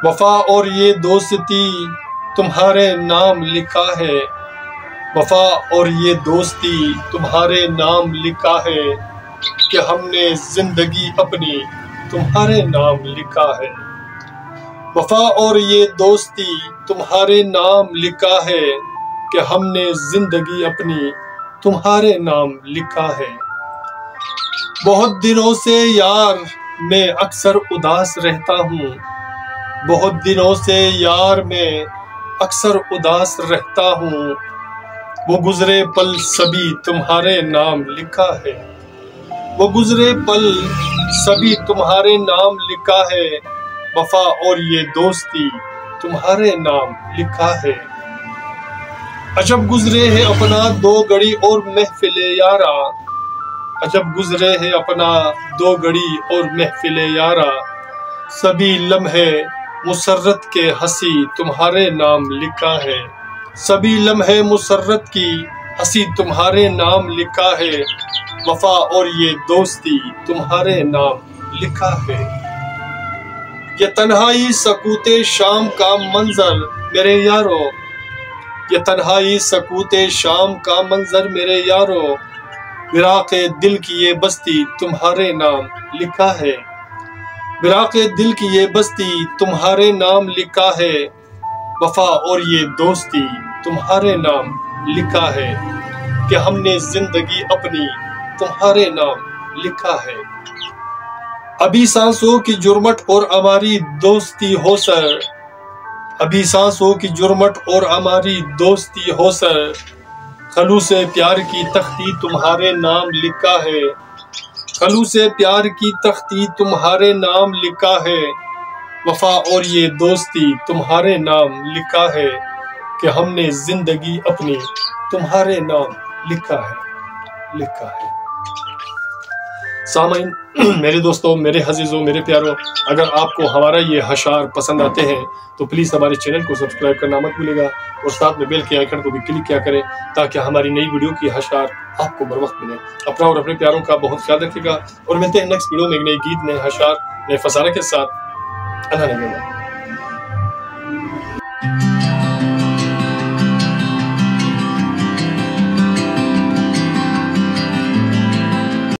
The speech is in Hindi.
वफा और ये दोस्ती तुम्हारे नाम लिखा है। वफा और ये दोस्ती तुम्हारे नाम लिखा है कि हमने जिंदगी अपनी तुम्हारे नाम लिखा है। वफा और ये दोस्ती तुम्हारे नाम लिखा है कि हमने जिंदगी अपनी तुम्हारे नाम लिखा है। बहुत दिनों से यार मैं अक्सर उदास रहता हूँ। बहुत दिनों से यार मैं अक्सर उदास रहता हूँ। वो गुजरे पल सभी तुम्हारे नाम लिखा है। वो गुजरे पल सभी तुम्हारे नाम लिखा है। वफा और ये दोस्ती तुम्हारे नाम लिखा है। अजब गुजरे है अपना दो घड़ी और महफिले यारा। अजब गुजरे है अपना दो घड़ी और महफिले यारा। सभी लम्हे मुसर्रत के हंसी तुम्हारे नाम लिखा है। सभी लम्हे मुसर्रत की हंसी तुम्हारे नाम लिखा है। वफा और ये दोस्ती तुम्हारे नाम लिखा है। ये तन्हाई सकूते शाम का मंजर मेरे यारो। ये तन्हाई सकूते शाम का मंजर मेरे यारो। विराक़े दिल की ये बस्ती तुम्हारे नाम लिखा है। विराक़े दिल की ये बस्ती तुम्हारे नाम लिखा है। वफा और ये दोस्ती तुम्हारे नाम लिखा है कि हमने जिंदगी अपनी तुम्हारे नाम लिखा है। अभी सांसों की जुर्मट और हमारी दोस्ती हो सर। अभी सांसों की जुर्मट और हमारी दोस्ती हो सर। खलू से प्यार की तख्ती तुम्हारे नाम लिखा है। खलू से प्यार की तख्ती तुम्हारे नाम लिखा है। वफा और ये दोस्ती तुम्हारे नाम लिखा है कि हमने जिंदगी अपनी तुम्हारे नाम लिखा है। सामाइन, मेरे दोस्तों, मेरे हजीजों, मेरे प्यारों, अगर आपको हमारा ये हशार पसंद आते हैं तो प्लीज़ हमारे चैनल को सब्सक्राइब करना मत भूलिएगा और साथ में बेल के आइकन को भी क्लिक किया करें ताकि हमारी नई वीडियो की हशार आपको बर वक्त मिले। अपना और अपने प्यारों का बहुत ख्याल रखिएगा और मिलते हैं नेक्स्ट वीडियो में एक नई गीत, नए हशार, नए फसाने के साथ। अल्लाह ने